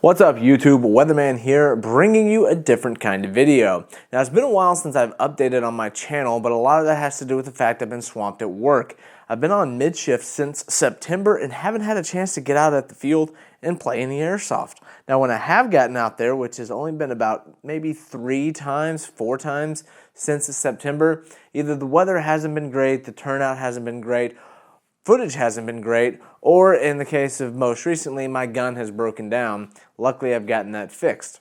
What's up YouTube, Weatherman here, bringing you a different kind of video. Now it's been a while since I've updated on my channel, but a lot of that has to do with the fact I've been swamped at work. I've been on mid-shift since September and haven't had a chance to get out at the field and play any airsoft. Now when I have gotten out there, which has only been about maybe 4 times since September, either the weather hasn't been great, the turnout hasn't been great, footage hasn't been great, or in the case of most recently, my gun has broken down. Luckily, I've gotten that fixed.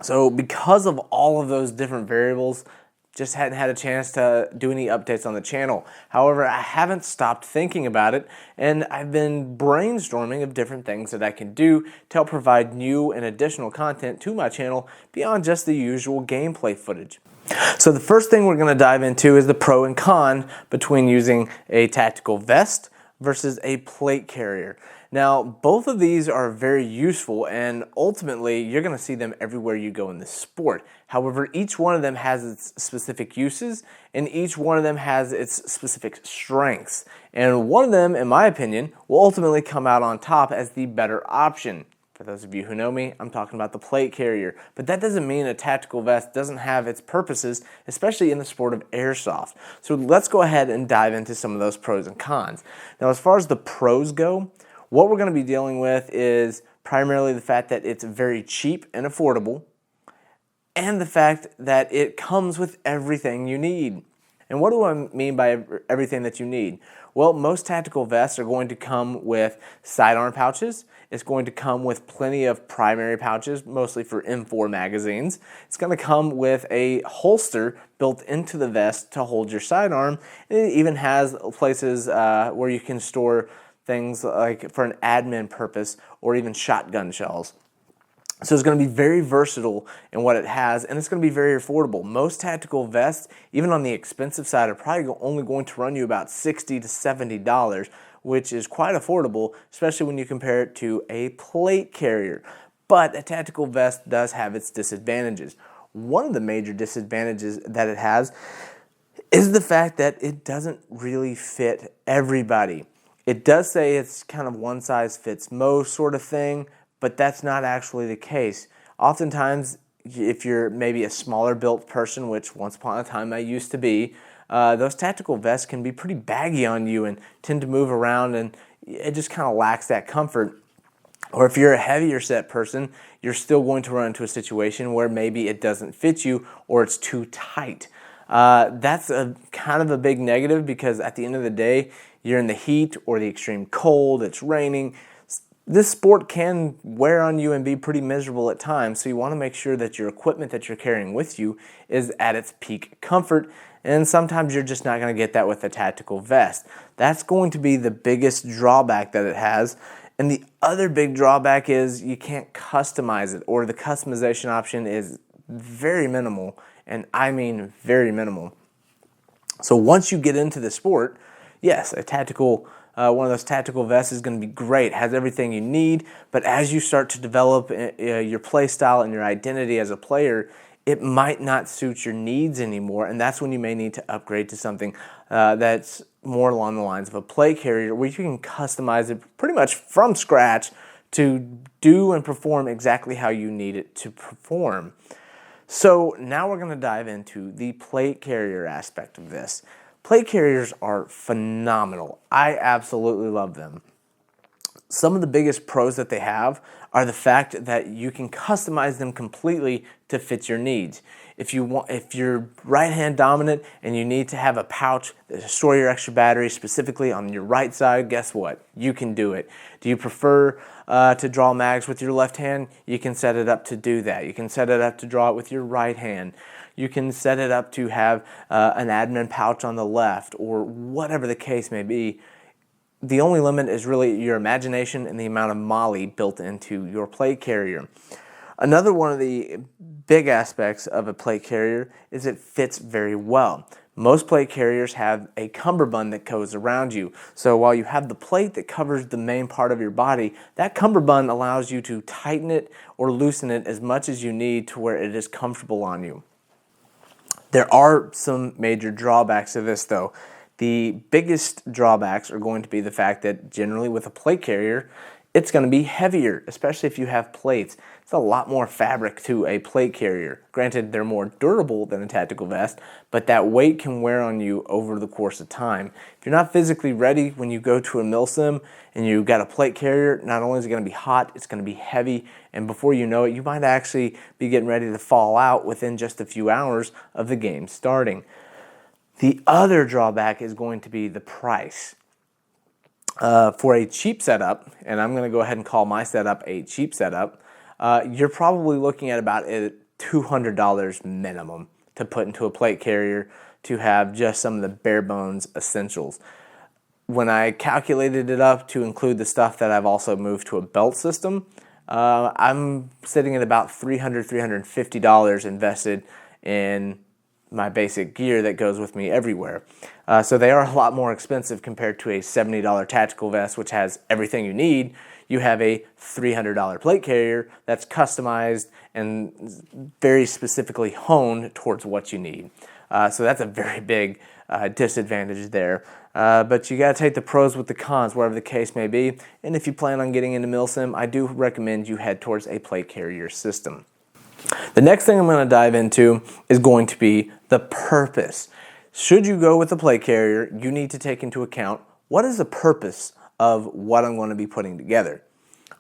So because of all of those different variables, just hadn't had a chance to do any updates on the channel. However, I haven't stopped thinking about it, and I've been brainstorming of different things that I can do to help provide new and additional content to my channel beyond just the usual gameplay footage. So the first thing we're going to dive into is the pro and con between using a tactical vest versus a plate carrier. Now, both of these are very useful, and ultimately you're going to see them everywhere you go in the sport. However, each one of them has its specific uses, and each one of them has its specific strengths. And one of them, in my opinion, will ultimately come out on top as the better option. For those of you who know me, I'm talking about the plate carrier. But that doesn't mean a tactical vest doesn't have its purposes, especially in the sport of airsoft. So let's go ahead and dive into some of those pros and cons. Now, as far as the pros go, what we're going to be dealing with is primarily the fact that it's very cheap and affordable, and the fact that it comes with everything you need. And what do I mean by everything that you need? Well, most tactical vests are going to come with sidearm pouches. It's going to come with plenty of primary pouches, mostly for M4 magazines. It's going to come with a holster built into the vest to hold your sidearm. And it even has places where you can store things like for an admin purpose or even shotgun shells. So it's going to be very versatile in what it has, and it's going to be very affordable. Most tactical vests, even on the expensive side, are probably only going to run you about $60 to $70, which is quite affordable, especially when you compare it to a plate carrier. But a tactical vest does have its disadvantages. One of the major disadvantages that it has is the fact that it doesn't really fit everybody. It does say it's kind of one size fits most sort of thing, but that's not actually the case. Oftentimes, if you're maybe a smaller built person, which once upon a time I used to be, those tactical vests can be pretty baggy on you and tend to move around, and it just kind of lacks that comfort. Or if you're a heavier set person, you're still going to run into a situation where maybe it doesn't fit you or it's too tight. That's a kind of a big negative, because at the end of the day, you're in the heat or the extreme cold, it's raining. This sport can wear on you and be pretty miserable at times, so you want to make sure that your equipment that you're carrying with you is at its peak comfort, and sometimes you're just not going to get that with a tactical vest. That's going to be the biggest drawback that it has, and the other big drawback is you can't customize it, or the customization option is very minimal, and I mean very minimal. So once you get into the sport, yes, one of those tactical vests is going to be great, has everything you need, but as you start to develop your play style and your identity as a player, it might not suit your needs anymore, and that's when you may need to upgrade to something that's more along the lines of a plate carrier, where you can customize it pretty much from scratch to do and perform exactly how you need it to perform. So now we're going to dive into the plate carrier aspect of this. Plate carriers are phenomenal. I absolutely love them. Some of the biggest pros that they have are the fact that you can customize them completely to fit your needs. If you're right-hand dominant and you need to have a pouch that store your extra battery specifically on your right side, guess what? You can do it. Do you prefer to draw mags with your left hand? You can set it up to do that. You can set it up to draw it with your right hand. You can set it up to have an admin pouch on the left, or whatever the case may be. The only limit is really your imagination and the amount of molly built into your plate carrier. Another one of the big aspects of a plate carrier is it fits very well. Most plate carriers have a cummerbund that goes around you. So while you have the plate that covers the main part of your body, that cummerbund allows you to tighten it or loosen it as much as you need to where it is comfortable on you. There are some major drawbacks to this though. The biggest drawbacks are going to be the fact that generally with a plate carrier, it's going to be heavier, especially if you have plates. It's a lot more fabric to a plate carrier. Granted, they're more durable than a tactical vest, but that weight can wear on you over the course of time. If you're not physically ready when you go to a Milsim and you got a plate carrier, not only is it going to be hot, it's going to be heavy, and before you know it, you might actually be getting ready to fall out within just a few hours of the game starting. The other drawback is going to be the price. For a cheap setup, and I'm going to go ahead and call my setup a cheap setup, you're probably looking at about $200 minimum to put into a plate carrier to have just some of the bare bones essentials. When I calculated it up to include the stuff that I've also moved to a belt system, I'm sitting at about $300, $350 invested in my basic gear that goes with me everywhere. So they are a lot more expensive compared to a $70 tactical vest, which has everything you need. You have a $300 plate carrier that's customized and very specifically honed towards what you need. So that's a very big disadvantage there. But you got to take the pros with the cons, whatever the case may be. And if you plan on getting into Milsim, I do recommend you head towards a plate carrier system. The next thing I'm going to dive into is going to be the purpose. Should you go with a plate carrier, you need to take into account what is the purpose of what I'm going to be putting together.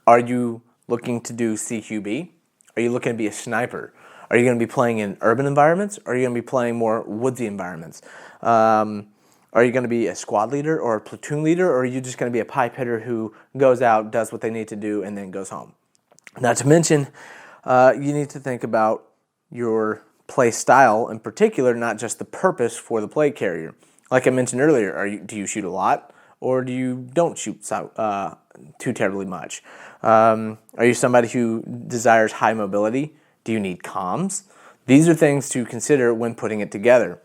Are you looking to do CQB? Are you looking to be a sniper? Are you going to be playing in urban environments? Or are you going to be playing more woodsy environments? Are you going to be a squad leader or a platoon leader? Or are you just going to be a pipe hitter who goes out, does what they need to do, and then goes home? Not to mention, you need to think about your play style in particular, not just the purpose for the plate carrier. Like I mentioned earlier, do you shoot a lot or do you don't shoot too terribly much? Are you somebody who desires high mobility? Do you need comms? These are things to consider when putting it together.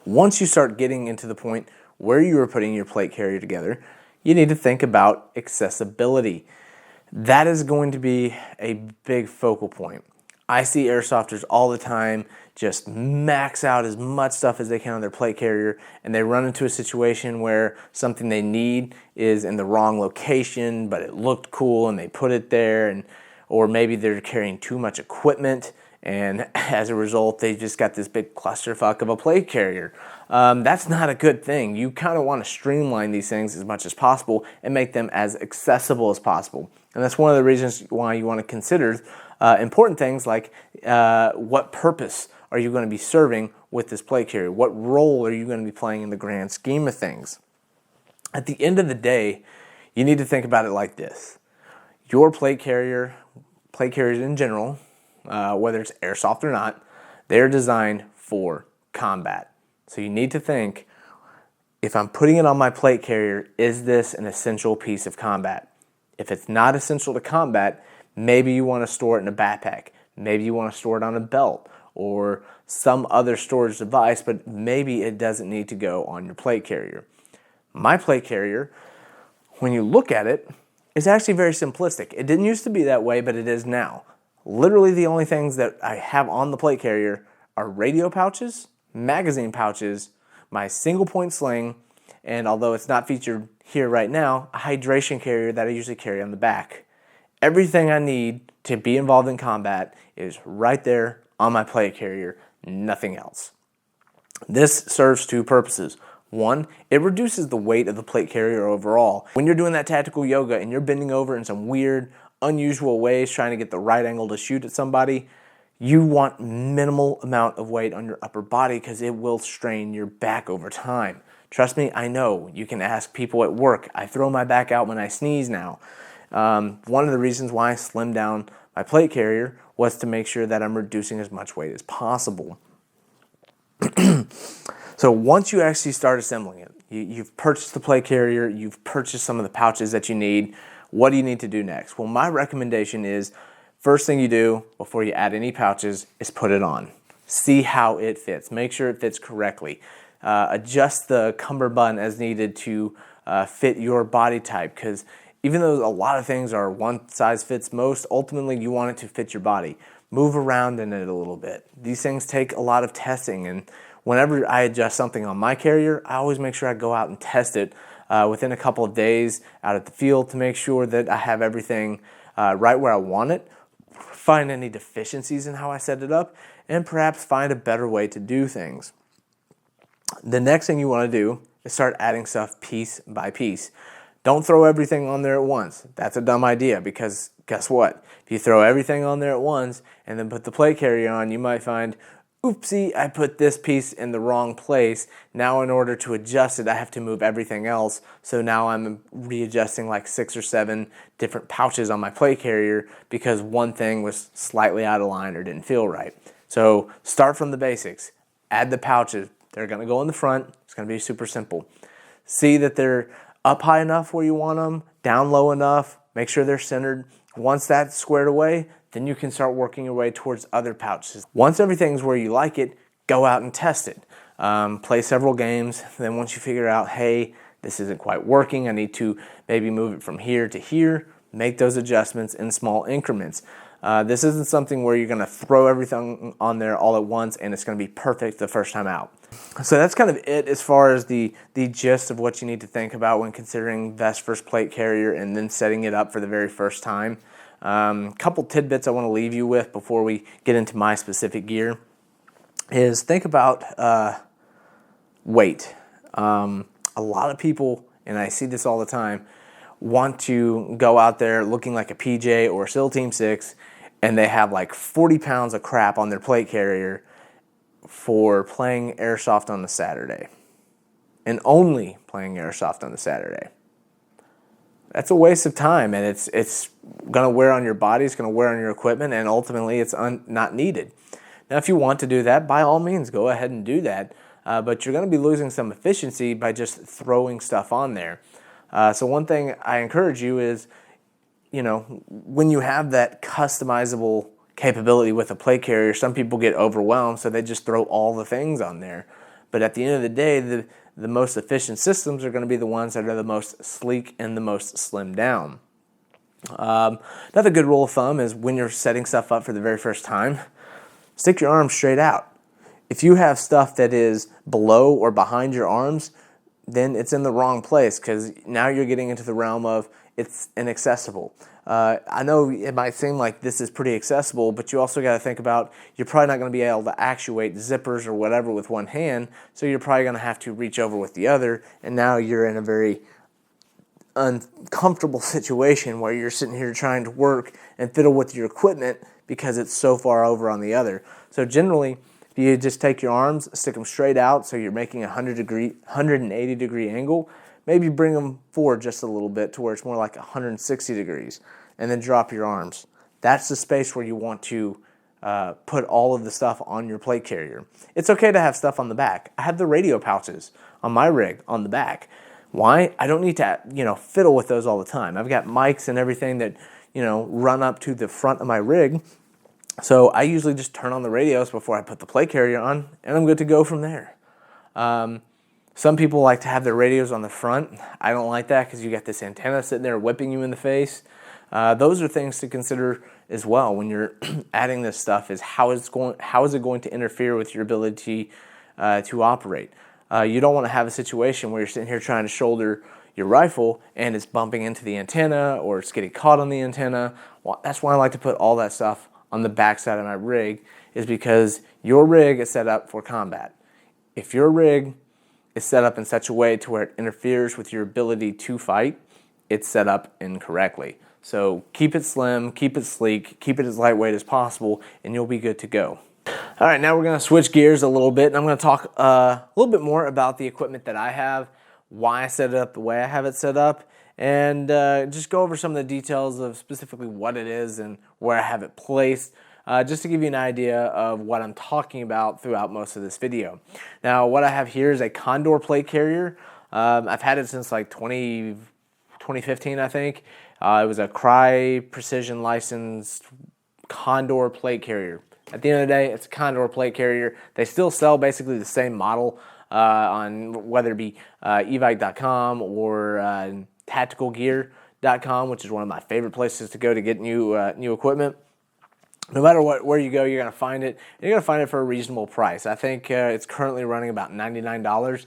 Once you start getting into the point where you are putting your plate carrier together, you need to think about accessibility. That is going to be a big focal point. I see airsofters all the time just max out as much stuff as they can on their plate carrier, and they run into a situation where something they need is in the wrong location, but it looked cool and they put it there, or maybe they're carrying too much equipment, and as a result, they just got this big clusterfuck of a plate carrier. That's not a good thing. You kind of want to streamline these things as much as possible and make them as accessible as possible. And that's one of the reasons why you want to consider important things like what purpose are you going to be serving with this plate carrier? What role are you going to be playing in the grand scheme of things? At the end of the day, you need to think about it like this. Your plate carriers in general, whether it's airsoft or not, they're designed for combat. So you need to think, if I'm putting it on my plate carrier, is this an essential piece of combat? If it's not essential to combat, maybe you want to store it in a backpack. Maybe you want to store it on a belt or some other storage device, but maybe it doesn't need to go on your plate carrier. My plate carrier, when you look at it, is actually very simplistic. It didn't used to be that way, but it is now. Literally the only things that I have on the plate carrier are radio pouches, magazine pouches, my single point sling, and although it's not featured here right now, a hydration carrier that I usually carry on the back. Everything I need to be involved in combat is right there on my plate carrier, nothing else. This serves two purposes. One, it reduces the weight of the plate carrier overall. When you're doing that tactical yoga and you're bending over in some weird, unusual ways trying to get the right angle to shoot at somebody, you want minimal amount of weight on your upper body because it will strain your back over time. Trust me, I know. You can ask people at work. I throw my back out when I sneeze now. One of the reasons why I slimmed down my plate carrier was to make sure that I'm reducing as much weight as possible. So once you actually start assembling it, you've purchased the plate carrier, you've purchased some of the pouches that you need, what do you need to do next? Well, my recommendation is, first thing you do before you add any pouches is put it on. See how it fits. Make sure it fits correctly. Adjust the cummerbund as needed to fit your body type, because even though a lot of things are one size fits most, ultimately you want it to fit your body. Move around in it a little bit. These things take a lot of testing, and whenever I adjust something on my carrier, I always make sure I go out and test it within a couple of days out at the field to make sure that I have everything right where I want it, find any deficiencies in how I set it up, and perhaps find a better way to do things. The next thing you want to do is start adding stuff piece by piece. Don't throw everything on there at once. That's a dumb idea because guess what? If you throw everything on there at once and then put the plate carrier on, you might find, oopsie, I put this piece in the wrong place. Now in order to adjust it, I have to move everything else. So now I'm readjusting like 6 or 7 different pouches on my plate carrier because one thing was slightly out of line or didn't feel right. So start from the basics. Add the pouches. They're going to go in the front. It's going to be super simple. See that they're up high enough where you want them, down low enough, make sure they're centered. Once that's squared away, then you can start working your way towards other pouches. Once everything's where you like it, go out and test it. Play several games. Then once you figure out, hey, this isn't quite working, I need to maybe move it from here to here, make those adjustments in small increments. This isn't something where you're going to throw everything on there all at once and it's going to be perfect the first time out. So that's kind of it as far as the gist of what you need to think about when considering vest versus plate carrier and then setting it up for the very first time. Couple tidbits I want to leave you with before we get into my specific gear is think about weight. A lot of people, and I see this all the time, want to go out there looking like a PJ or a SEAL Team 6 and they have like 40 pounds of crap on their plate carrier for playing airsoft on the Saturday and only playing airsoft on the Saturday. That's a waste of time, and it's going to wear on your body, it's going to wear on your equipment, and ultimately it's not needed. Now, if you want to do that, by all means, go ahead and do that, but you're going to be losing some efficiency by just throwing stuff on there. So one thing I encourage you is, when you have that customizable capability with a plate carrier, some people get overwhelmed, so they just throw all the things on there. But at the end of the day, the most efficient systems are going to be the ones that are the most sleek and the most slimmed down. Another good rule of thumb is when you're setting stuff up for the very first time, stick your arms straight out. If you have stuff that is below or behind your arms, then it's in the wrong place because now you're getting into the realm of it's inaccessible. I know it might seem like this is pretty accessible, but you also got to think about you're probably not going to be able to actuate zippers or whatever with one hand, so you're probably going to have to reach over with the other, and now you're in a very uncomfortable situation where you're sitting here trying to work and fiddle with your equipment because it's so far over on the other. So generally, if you just take your arms, stick them straight out so you're making a 180 degree angle, maybe bring them forward just a little bit to where it's more like 160 degrees, and then drop your arms. That's the space where you want to put all of the stuff on your plate carrier. It's okay to have stuff on the back. I have the radio pouches on my rig on the back. Why? I don't need to, fiddle with those all the time. I've got mics and everything that, run up to the front of my rig. So I usually just turn on the radios before I put the plate carrier on, and I'm good to go from there. Some people like to have their radios on the front. I don't like that because you got this antenna sitting there whipping you in the face. Those are things to consider as well when you're adding this stuff. Is how is it going to interfere with your ability to operate? You don't want to have a situation where you're sitting here trying to shoulder your rifle and it's bumping into the antenna or it's getting caught on the antenna. Well, that's why I like to put all that stuff on the back side of my rig, is because your rig is set up for combat. If your rig is set up in such a way to where it interferes with your ability to fight, it's set up incorrectly. So keep it slim, keep it sleek, keep it as lightweight as possible, and you'll be good to go. All right, now we're going to switch gears a little bit, and I'm going to talk a little bit more about the equipment that I have, why I set it up the way I have it set up, and just go over some of the details of specifically what it is and where I have it placed, just to give you an idea of what I'm talking about throughout most of this video. Now, what I have here is a Condor plate carrier. I've had it since like 2015, I think. It was a Cry Precision licensed Condor plate carrier. At the end of the day, it's a Condor plate carrier. They still sell basically the same model on whether it be evike.com or tacticalgear.com, which is one of my favorite places to go to get new equipment. No matter where you go, you're going to find it. You're going to find it for a reasonable price. I think it's currently running about $99,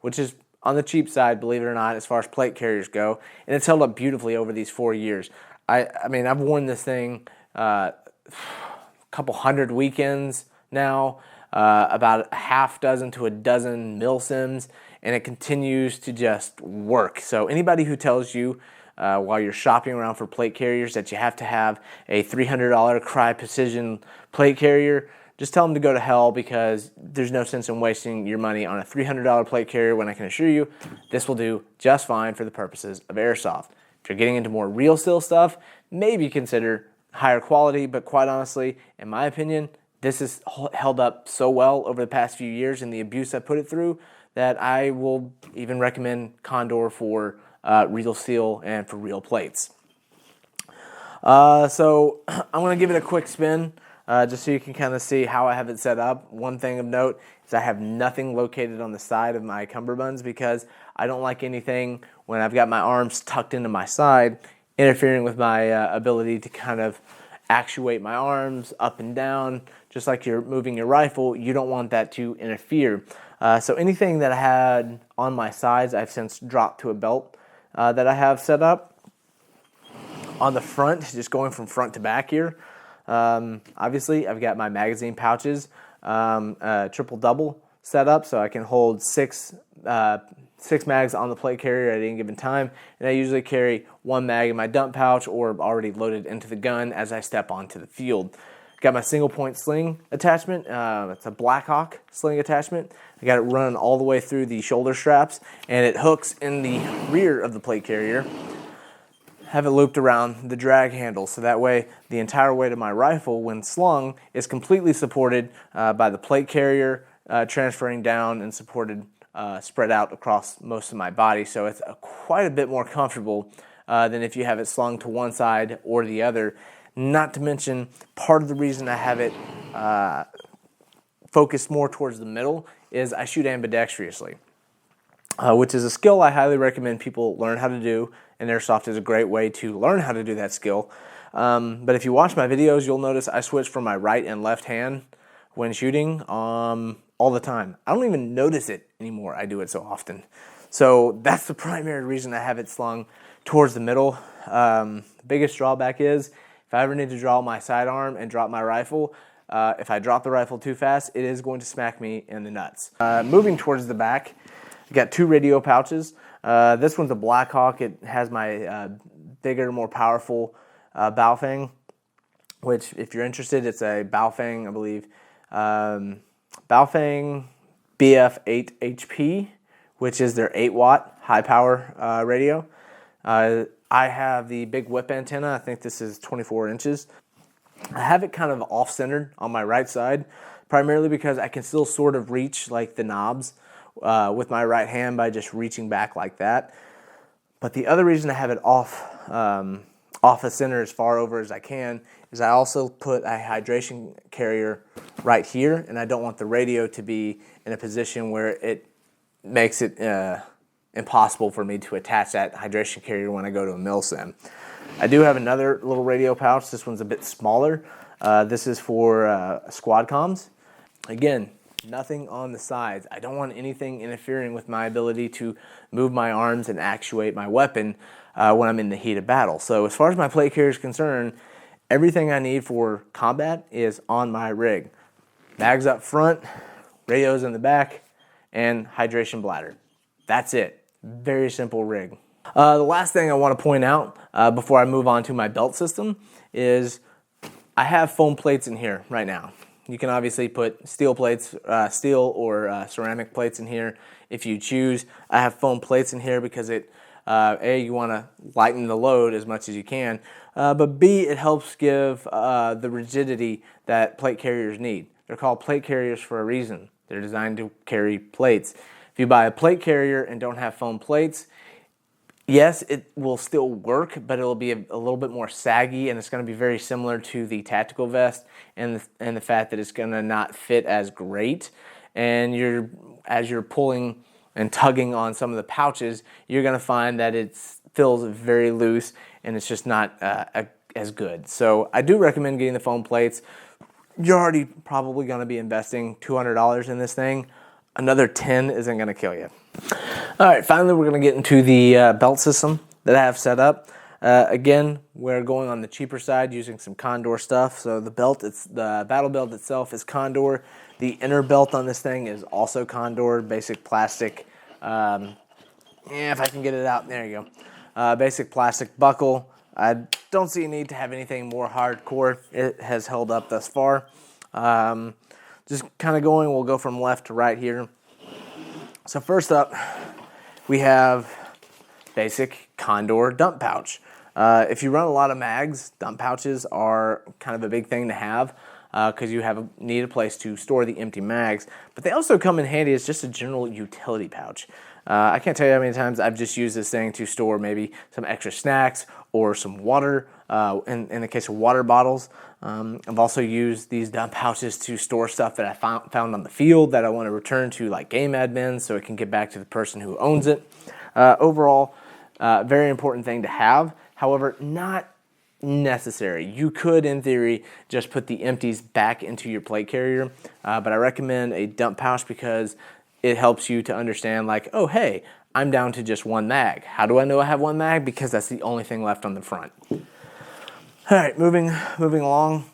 which is on the cheap side, believe it or not, as far as plate carriers go, and it's held up beautifully over these 4 years. I mean, I've worn this thing a couple hundred weekends now, about a half dozen to a dozen Milsims, and it continues to just work. So anybody who tells you while you're shopping around for plate carriers that you have to have a $300 Cry Precision plate carrier, just tell them to go to hell, because there's no sense in wasting your money on a $300 plate carrier when I can assure you this will do just fine for the purposes of airsoft. If you're getting into more real steel stuff, maybe consider higher quality, but quite honestly, in my opinion, this has held up so well over the past few years and the abuse I put it through that I will even recommend Condor for real steel and for real plates. So I'm going to give it a quick spin just so you can kind of see how I have it set up. One thing of note is I have nothing located on the side of my cummerbunds, because I don't like anything when I've got my arms tucked into my side interfering with my ability to kind of actuate my arms up and down. Just like you're moving your rifle, you don't want that to interfere. So anything that I had on my sides, I've since dropped to a belt that I have set up. On the front, just going from front to back here, obviously I've got my magazine pouches, triple double set up, so I can hold six mags on the plate carrier at any given time, and I usually carry one mag in my dump pouch or already loaded into the gun as I step onto the field. Got my single point sling attachment. It's a Blackhawk sling attachment. I got it running all the way through the shoulder straps, and it hooks in the rear of the plate carrier. Have it looped around the drag handle, so that way the entire weight of my rifle, when slung, is completely supported by the plate carrier, transferring down and supported, spread out across most of my body. So it's quite a bit more comfortable than if you have it slung to one side or the other. Not to mention, part of the reason I have it focused more towards the middle is I shoot ambidextrously, which is a skill I highly recommend people learn how to do, and airsoft is a great way to learn how to do that skill. But if you watch my videos, you'll notice I switch from my right and left hand when shooting all the time. I don't even notice it anymore. I do it so often. So that's the primary reason I have it slung towards the middle. The biggest drawback is if I ever need to draw my sidearm and drop my rifle, if I drop the rifle too fast, it is going to smack me in the nuts. Moving towards the back, I got two radio pouches. This one's a Blackhawk. It has my bigger, more powerful Baofeng, which, if you're interested, it's a Baofeng, I believe, Baofeng BF8HP, which is their 8-watt high-power radio. I have the big whip antenna. I think this is 24 inches. I have it kind of off-centered on my right side, primarily because I can still sort of reach like the knobs with my right hand by just reaching back like that. But the other reason I have it off the center as far over as I can is I also put a hydration carrier right here, and I don't want the radio to be in a position where it makes it impossible for me to attach that hydration carrier when I go to a Milsim. I do have another little radio pouch. This one's a bit smaller. This is for squad comms. Again, nothing on the sides. I don't want anything interfering with my ability to move my arms and actuate my weapon when I'm in the heat of battle. So as far as my plate carrier is concerned, everything I need for combat is on my rig. Mags up front, radios in the back, and hydration bladder. That's it. Very simple rig. The last thing I want to point out before I move on to my belt system is I have foam plates in here right now. You can obviously put steel plates, steel or ceramic plates in here if you choose. I have foam plates in here because you want to lighten the load as much as you can, but B, it helps give the rigidity that plate carriers need. They're called plate carriers for a reason. They're designed to carry plates. If you buy a plate carrier and don't have foam plates, yes, it will still work, but it'll be a little bit more saggy, and it's going to be very similar to the tactical vest, and the fact that it's going to not fit as great. And as you're pulling and tugging on some of the pouches, you're going to find that it feels very loose, and it's just not as good. So I do recommend getting the foam plates. You're already probably going to be investing $200 in this thing. Another 10 isn't going to kill you. All right, finally we're going to get into the belt system that I have set up. Again, we're going on the cheaper side using some Condor stuff. So the battle belt itself is Condor. The inner belt on this thing is also Condor, basic plastic. If I can get it out, there you go. Basic plastic buckle. I don't see a need to have anything more hardcore. It has held up thus far. Just kind of we'll go from left to right here. So first up, we have basic Condor dump pouch. If you run a lot of mags, dump pouches are kind of a big thing to have because you need a place to store the empty mags. But they also come in handy as just a general utility pouch. I can't tell you how many times I've just used this thing to store maybe some extra snacks or some water. In the case of water bottles, I've also used these dump pouches to store stuff that I found on the field that I want to return to like game admin so it can get back to the person who owns it. Overall, very important thing to have. However, not necessary. You could, in theory, just put the empties back into your plate carrier, but I recommend a dump pouch because it helps you to understand like, oh, hey, I'm down to just one mag. How do I know I have one mag? Because that's the only thing left on the front. All right, moving along.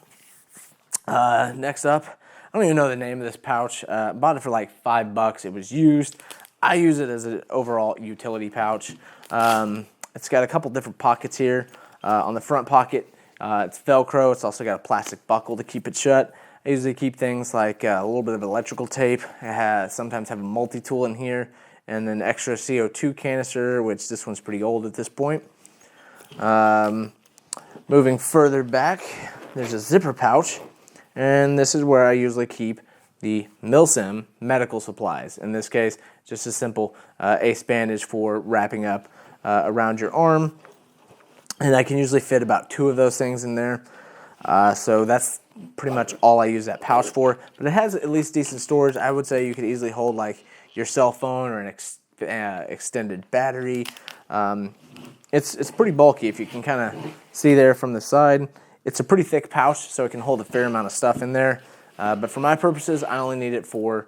Next up, I don't even know the name of this pouch. Bought it for like $5. It was used. I use it as an overall utility pouch. It's got a couple different pockets here. On the front pocket, it's Velcro. It's also got a plastic buckle to keep it shut. I usually keep things like a little bit of electrical tape. I sometimes have a multi-tool in here, and then extra CO2 canister, which this one's pretty old at this point. Moving further back, there's a zipper pouch, and this is where I usually keep the Milsim medical supplies. In this case, just a simple ace bandage for wrapping up around your arm, and I can usually fit about 2 of those things in there. So that's pretty much all I use that pouch for, but it has at least decent storage. I would say you could easily hold like your cell phone or an extended battery. It's pretty bulky if you can kind of see there from the side. It's a pretty thick pouch, so it can hold a fair amount of stuff in there. But for my purposes, I only need it for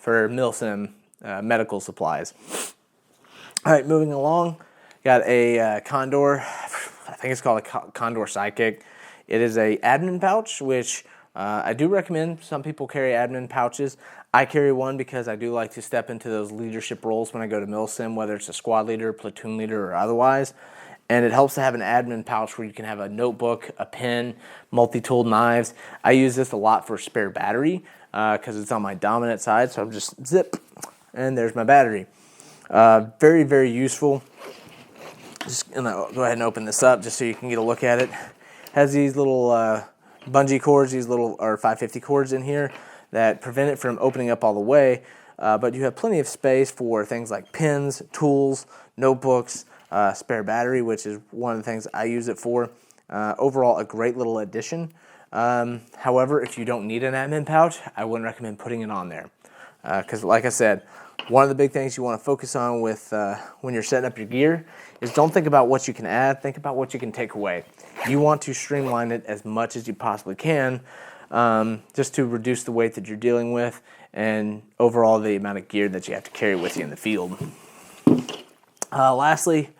Milsim medical supplies. All right, moving along, got a Condor. I think it's called a Condor Sidekick. It is a admin pouch, which I do recommend. Some people carry admin pouches. I carry one because I do like to step into those leadership roles when I go to Milsim, whether it's a squad leader, platoon leader, or otherwise. And it helps to have an admin pouch where you can have a notebook, a pen, multi-tool knives. I use this a lot for spare battery because it's on my dominant side, so I'm just zip, and there's my battery. Very, very useful. Just gonna go ahead and open this up just so you can get a look at it. Has these little bungee cords, or 550 cords in here that prevent it from opening up all the way, but you have plenty of space for things like pens, tools, notebooks, spare battery, which is one of the things I use it for. Overall, a great little addition. However, if you don't need an admin pouch, I wouldn't recommend putting it on there. Because like I said, one of the big things you want to focus on with when you're setting up your gear is don't think about what you can add, think about what you can take away. You want to streamline it as much as you possibly can, just to reduce the weight that you're dealing with and overall the amount of gear that you have to carry with you in the field. Lastly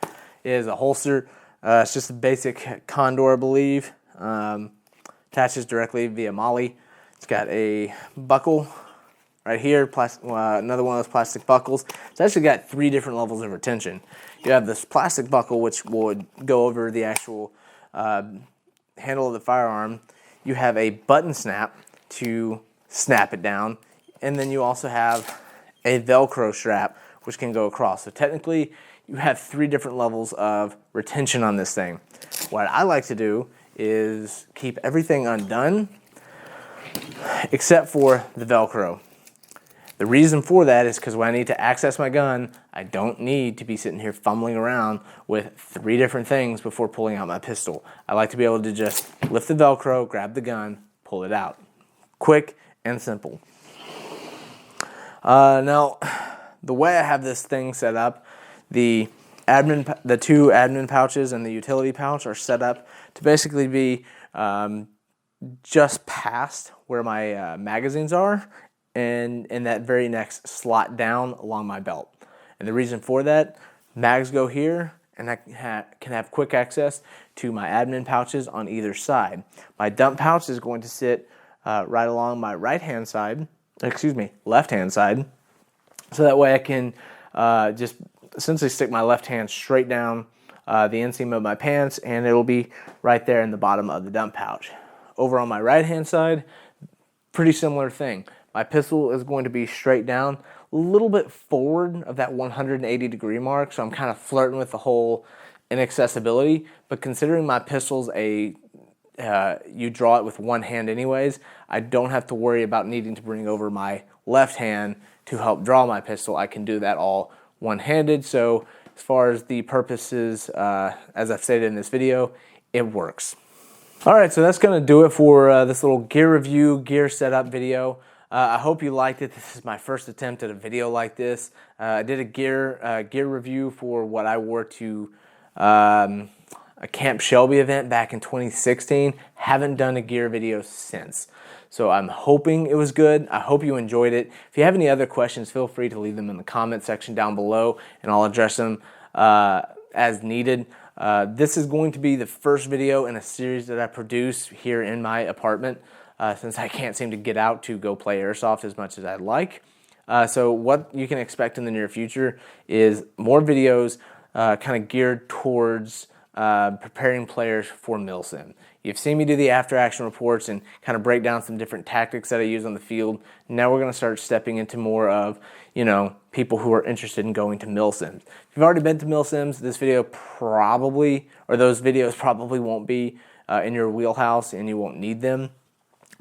is a holster. It's just a basic Condor, I believe. Attaches directly via MOLLE. It's got a buckle right here, another one of those plastic buckles. It's actually got 3 different levels of retention. You have this plastic buckle, which would go over the actual handle of the firearm. You have a button snap to snap it down, and then you also have a Velcro strap, which can go across. So technically, you have 3 different levels of retention on this thing. What I like to do is keep everything undone except for the Velcro. The reason for that is because when I need to access my gun, I don't need to be sitting here fumbling around with 3 different things before pulling out my pistol. I like to be able to just lift the Velcro, grab the gun, pull it out. Quick and simple. Now, the way I have this thing set up, the 2 admin pouches and the utility pouch are set up to basically be just past where my magazines are, and in that very next slot down along my belt. And the reason for that, mags go here, and I can have quick access to my admin pouches on either side. My dump pouch is going to sit right along my left-hand side, so that way I can just essentially stick my left hand straight down the inseam of my pants, and it'll be right there in the bottom of the dump pouch. Over on my right-hand side, pretty similar thing. My pistol is going to be straight down, a little bit forward of that 180-degree mark, so I'm kind of flirting with the whole inaccessibility, but considering my pistol's you draw it with one hand anyways, I don't have to worry about needing to bring over my left hand to help draw my pistol. I can do that all one-handed, so as far as the purposes, as I've stated in this video, it works. Alright, so that's going to do it for this little gear review, gear setup video. I hope you liked it. This is my first attempt at a video like this. I did a gear review for what I wore to a Camp Shelby event back in 2016. Haven't done a gear video since. So I'm hoping it was good. I hope you enjoyed it. If you have any other questions, feel free to leave them in the comment section down below, and I'll address them as needed. This is going to be the first video in a series that I produce here in my apartment, since I can't seem to get out to go play airsoft as much as I'd like. So what you can expect in the near future is more videos kind of geared towards preparing players for Milsim. You've seen me do the after action reports and kind of break down some different tactics that I use on the field. Now we're going to start stepping into more of, people who are interested in going to Milsims. If you've already been to Milsims, this video those videos probably won't be in your wheelhouse, and you won't need them.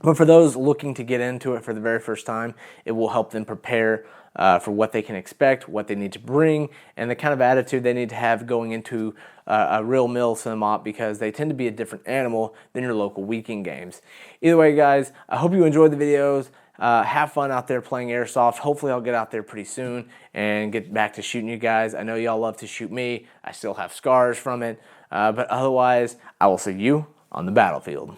But for those looking to get into it for the very first time, it will help them prepare for what they can expect, what they need to bring, and the kind of attitude they need to have going into a real Milsim op, because they tend to be a different animal than your local weekend games. Either way, guys, I hope you enjoyed the videos. Have fun out there playing airsoft. Hopefully I'll get out there pretty soon and get back to shooting you guys. I know y'all love to shoot me. I still have scars from it. But otherwise, I will see you on the battlefield.